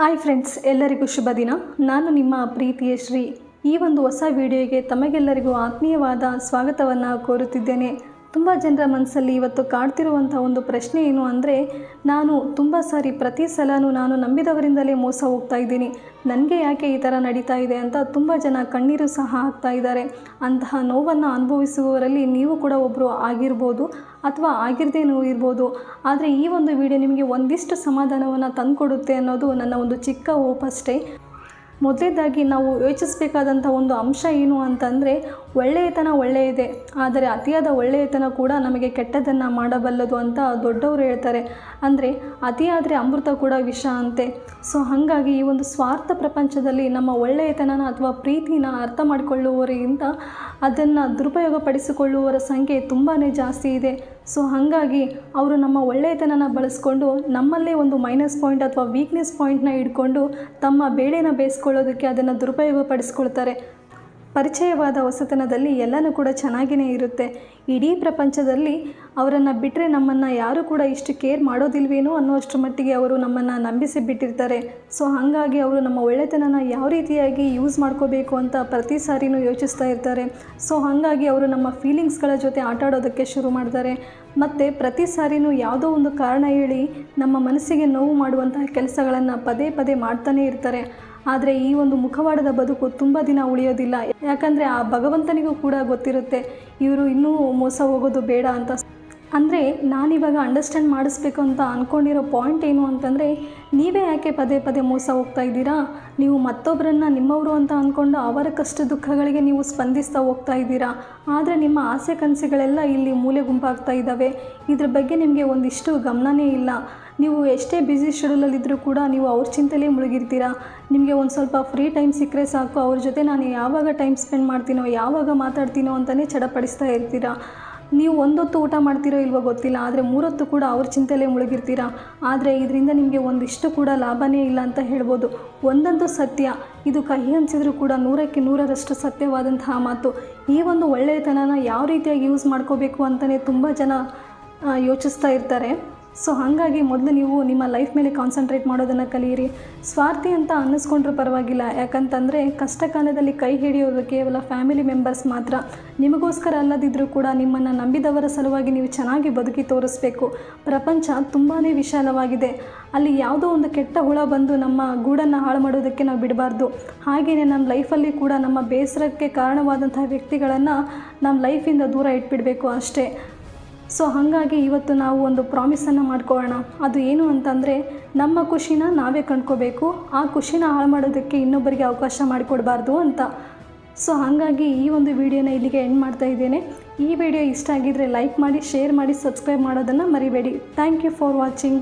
Hi friends, ಎಲ್ಲರಿಗೂ ಶುಭ ದಿನ. ನಾನು ನಿಮ್ಮ ಪ್ರೀತಿಯ ಶ್ರೀ. ಈ ಒಂದು ಹೊಸ ವಿಡಿಯೋಗೆ ತಮಗೆಲ್ಲರಿಗೂ ಆತ್ಮೀಯವಾದ ಸ್ವಾಗತವನ್ನು ಕೋರುತ್ತಿದ್ದೇನೆ. ತುಂಬ ಜನರ ಮನಸ್ಸಲ್ಲಿ ಇವತ್ತು ಕಾಡ್ತಿರುವಂಥ ಒಂದು ಪ್ರಶ್ನೆ ಏನು ಅಂದರೆ, ನಾನು ತುಂಬ ಸಾರಿ ಪ್ರತಿ ಸಲನೂ ನಾನು ನಂಬಿದವರಿಂದಲೇ ಮೋಸ ಹೋಗ್ತಾ ಇದ್ದೀನಿ, ನನಗೆ ಯಾಕೆ ಈ ಥರ ನಡೀತಾ ಇದೆ ಅಂತ ತುಂಬ ಜನ ಕಣ್ಣೀರು ಸಹ ಹಾಕ್ತಾ ಇದ್ದಾರೆ. ಅಂತಹ ನೋವನ್ನು ಅನುಭವಿಸುವವರಲ್ಲಿ ನೀವು ಕೂಡ ಒಬ್ಬರು ಆಗಿರ್ಬೋದು ಅಥವಾ ಆಗಿರದೇನೂ ಇರ್ಬೋದು. ಆದರೆ ಈ ಒಂದು ವಿಡಿಯೋ ನಿಮಗೆ ಒಂದಿಷ್ಟು ಸಮಾಧಾನವನ್ನು ತಂದುಕೊಡುತ್ತೆ ಅನ್ನೋದು ನನ್ನ ಒಂದು ಚಿಕ್ಕ ಹೋಪ್ ಅಷ್ಟೇ. ಮೊದಲೇದಾಗಿ ನಾವು ಯೋಚಿಸಬೇಕಾದಂಥ ಒಂದು ಅಂಶ ಏನು ಅಂತಂದರೆ, ಒಳ್ಳೆಯತನ ಒಳ್ಳೆಯದೇ, ಆದರೆ ಅತಿಯಾದ ಒಳ್ಳೆಯತನ ಕೂಡ ನಮಗೆ ಕೆಟ್ಟದನ್ನು ಮಾಡಬಲ್ಲದು ಅಂತ ದೊಡ್ಡವರು ಹೇಳ್ತಾರೆ. ಅಂದರೆ ಅತಿಯಾದರೆ ಅಮೃತ ಕೂಡ ವಿಷ ಅಂತೆ. ಸೊ ಹಾಗಾಗಿ ಈ ಒಂದು ಸ್ವಾರ್ಥ ಪ್ರಪಂಚದಲ್ಲಿ ನಮ್ಮ ಒಳ್ಳೆಯತನನ ಅಥವಾ ಪ್ರೀತಿನ ಅರ್ಥ ಮಾಡಿಕೊಳ್ಳುವವರಿಗಿಂತ ಅದನ್ನು ದುರುಪಯೋಗಪಡಿಸಿಕೊಳ್ಳುವವರ ಸಂಖ್ಯೆ ತುಂಬಾ ಜಾಸ್ತಿ ಇದೆ. ಸೊ ಹಾಗಾಗಿ ಅವರು ನಮ್ಮ ಒಳ್ಳೆಯತನನ ಬಳಸ್ಕೊಂಡು ನಮ್ಮಲ್ಲೇ ಒಂದು ಮೈನಸ್ ಪಾಯಿಂಟ್ ಅಥವಾ ವೀಕ್ನೆಸ್ ಪಾಯಿಂಟ್ನ ಇಟ್ಕೊಂಡು ತಮ್ಮ ಬೇಳೆನ ಬೇಯಿಸ್ಕೊಳ್ಳೋದಕ್ಕೆ ಅದನ್ನು ದುರುಪಯೋಗಪಡಿಸ್ಕೊಳ್ತಾರೆ. ಪರಿಚಯವಾದ ಹೊಸತನದಲ್ಲಿ ಎಲ್ಲನೂ ಕೂಡ ಚೆನ್ನಾಗಿಯೇ ಇರುತ್ತೆ. ಇಡೀ ಪ್ರಪಂಚದಲ್ಲಿ ಅವರನ್ನು ಬಿಟ್ಟರೆ ನಮ್ಮನ್ನು ಯಾರೂ ಕೂಡ ಇಷ್ಟು ಕೇರ್ ಮಾಡೋದಿಲ್ವೇನೋ ಅನ್ನೋಷ್ಟರ ಮಟ್ಟಿಗೆ ಅವರು ನಮ್ಮನ್ನು ನಂಬಿಸಿ ಬಿಟ್ಟಿರ್ತಾರೆ. ಸೊ ಹಾಗಾಗಿ ಅವರು ನಮ್ಮ ಒಳ್ಳೆತನನ ಯಾವ ರೀತಿಯಾಗಿ ಯೂಸ್ ಮಾಡ್ಕೋಬೇಕು ಅಂತ ಪ್ರತಿ ಸಾರಿನೂ ಯೋಚಿಸ್ತಾ ಇರ್ತಾರೆ. ಸೊ ಹಾಗಾಗಿ ಅವರು ನಮ್ಮ ಫೀಲಿಂಗ್ಸ್ಗಳ ಜೊತೆ ಆಟಾಡೋದಕ್ಕೆ ಶುರು ಮಾಡ್ತಾರೆ. ಮತ್ತು ಪ್ರತಿ ಸಾರಿನೂ ಯಾವುದೋ ಒಂದು ಕಾರಣ ಹೇಳಿ ನಮ್ಮ ಮನಸ್ಸಿಗೆ ನೋವು ಮಾಡುವಂತಹ ಕೆಲಸಗಳನ್ನು ಪದೇ ಪದೇ ಮಾಡ್ತಾನೇ ಇರ್ತಾರೆ. ಆದರೆ ಈ ಒಂದು ಮುಖವಾಡದ ಬದುಕು ತುಂಬ ದಿನ ಉಳಿಯೋದಿಲ್ಲ. ಯಾಕಂದರೆ ಆ ಭಗವಂತನಿಗೂ ಕೂಡ ಗೊತ್ತಿರುತ್ತೆ ಇವರು ಇನ್ನೂ ಮೋಸ ಹೋಗೋದು ಬೇಡ ಅಂತ. ಅಂದರೆ ನಾನಿವಾಗ ಅಂಡರ್ಸ್ಟ್ಯಾಂಡ್ ಮಾಡಿಸ್ಬೇಕು ಅಂತ ಅಂದ್ಕೊಂಡಿರೋ ಪಾಯಿಂಟ್ ಏನು ಅಂತಂದರೆ, ನೀವೇ ಯಾಕೆ ಪದೇ ಪದೇ ಮೋಸ ಹೋಗ್ತಾ ಇದ್ದೀರಾ? ನೀವು ಮತ್ತೊಬ್ಬರನ್ನು ನಿಮ್ಮವರು ಅಂತ ಅಂದ್ಕೊಂಡು ಅವರ ಕಷ್ಟ ದುಃಖಗಳಿಗೆ ನೀವು ಸ್ಪಂದಿಸ್ತಾ ಹೋಗ್ತಾ ಇದ್ದೀರಾ. ಆದರೆ ನಿಮ್ಮ ಆಸೆ ಕನಸುಗಳೆಲ್ಲ ಇಲ್ಲಿ ಮೂಲೆ ಗುಂಪಾಗ್ತಾ ಇದ್ದಾವೆ. ಇದ್ರ ಬಗ್ಗೆ ನಿಮಗೆ ಒಂದಿಷ್ಟು ಗಮನವೇ ಇಲ್ಲ. ನೀವು ಎಷ್ಟೇ ಬ್ಯುಸಿ ಶೆಡ್ಯೂಲಲ್ಲಿದ್ದರೂ ಕೂಡ ನೀವು ಅವ್ರ ಚಿಂತೆಲೇ ಮುಳುಗಿರ್ತೀರಾ. ನಿಮಗೆ ಒಂದು ಸ್ವಲ್ಪ ಫ್ರೀ ಟೈಮ್ ಸಿಕ್ಕರೆ ಸಾಕು, ಅವ್ರ ಜೊತೆ ನಾನು ಯಾವಾಗ ಟೈಮ್ ಸ್ಪೆಂಡ್ ಮಾಡ್ತೀನೋ, ಯಾವಾಗ ಮಾತಾಡ್ತೀನೋ ಅಂತಲೇ ಚಡಪಡಿಸ್ತಾ ಇರ್ತೀರಾ. ನೀವು ಒಂದೊತ್ತು ಊಟ ಮಾಡ್ತೀರೋ ಇಲ್ವೋ ಗೊತ್ತಿಲ್ಲ, ಆದರೆ ಮೂರೊತ್ತು ಕೂಡ ಅವ್ರ ಚಿಂತೆಲೇ ಮುಳುಗಿರ್ತೀರಾ. ಆದರೆ ಇದರಿಂದ ನಿಮಗೆ ಒಂದಿಷ್ಟು ಕೂಡ ಲಾಭವೇ ಇಲ್ಲ ಅಂತ ಹೇಳ್ಬೋದು. ಒಂದಂತೂ ಸತ್ಯ, ಇದು ಕಹಿ ಅನಿಸಿದ್ರೂ ಕೂಡ 100ಕ್ಕೆ 100ರಷ್ಟು ಸತ್ಯವಾದಂತಹ ಮಾತು. ಈ ಒಂದು ಒಳ್ಳೆಯತನನ ಯಾವ ರೀತಿಯಾಗಿ ಯೂಸ್ ಮಾಡ್ಕೋಬೇಕು ಅಂತಲೇ ತುಂಬ ಜನ ಯೋಚಿಸ್ತಾ ಇರ್ತಾರೆ. ಸೊ ಹಾಗಾಗಿ ಮೊದಲು ನೀವು ನಿಮ್ಮ ಲೈಫ್ ಮೇಲೆ ಕಾನ್ಸಂಟ್ರೇಟ್ ಮಾಡೋದನ್ನು ಕಲಿಯಿರಿ. ಸ್ವಾರ್ಥಿ ಅಂತ ಅನ್ನಿಸ್ಕೊಂಡ್ರೂ ಪರವಾಗಿಲ್ಲ, ಯಾಕಂತಂದರೆ ಕಷ್ಟ ಕಾಲದಲ್ಲಿ ಕೈ ಹಿಡಿಯೋದು ಕೇವಲ ಫ್ಯಾಮಿಲಿ ಮೆಂಬರ್ಸ್ ಮಾತ್ರ. ನಿಮಗೋಸ್ಕರ ಅಲ್ಲದಿದ್ದರೂ ಕೂಡ ನಿಮ್ಮನ್ನು ನಂಬಿದವರ ಸಲುವಾಗಿ ನೀವು ಚೆನ್ನಾಗಿ ಬದುಕಿ ತೋರಿಸ್ಬೇಕು. ಪ್ರಪಂಚ ತುಂಬಾ ವಿಶಾಲವಾಗಿದೆ. ಅಲ್ಲಿ ಯಾವುದೋ ಒಂದು ಕೆಟ್ಟ ಹುಳ ಬಂದು ನಮ್ಮ ಗೂಡನ್ನು ಹಾಳು ಮಾಡೋದಕ್ಕೆ ನಾವು ಬಿಡಬಾರ್ದು. ಹಾಗೆಯೇ ನಮ್ಮ ಲೈಫಲ್ಲಿ ಕೂಡ ನಮ್ಮ ಬೇಸರಕ್ಕೆ ಕಾರಣವಾದಂತಹ ವ್ಯಕ್ತಿಗಳನ್ನು ನಮ್ಮ ಲೈಫಿಂದ ದೂರ ಇಟ್ಬಿಡಬೇಕು ಅಷ್ಟೇ. ಸೊ ಹಾಗಾಗಿ ಇವತ್ತು ನಾವು ಒಂದು ಪ್ರಾಮಿಸನ್ನು ಮಾಡ್ಕೊಳ್ಳೋಣ. ಅದು ಏನು ಅಂತಂದರೆ, ನಮ್ಮ ಖುಷಿನ ನಾವೇ ಕಂಡ್ಕೋಬೇಕು, ಆ ಖುಷಿನ ಹಾಳು ಮಾಡೋದಕ್ಕೆ ಇನ್ನೊಬ್ಬರಿಗೆ ಅವಕಾಶ ಮಾಡಿಕೊಡ್ಬಾರ್ದು ಅಂತ. ಸೊ ಹಾಗಾಗಿ ಈ ಒಂದು ವಿಡಿಯೋನ ಇಲ್ಲಿಗೆ ಎಂಡ್ ಮಾಡ್ತಾ ಇದ್ದೇನೆ. ಈ ವಿಡಿಯೋ ಇಷ್ಟ ಆಗಿದ್ದರೆ ಲೈಕ್ ಮಾಡಿ, ಶೇರ್ ಮಾಡಿ, ಸಬ್ಸ್ಕ್ರೈಬ್ ಮಾಡೋದನ್ನು ಮರಿಬೇಡಿ. Thank you for watching.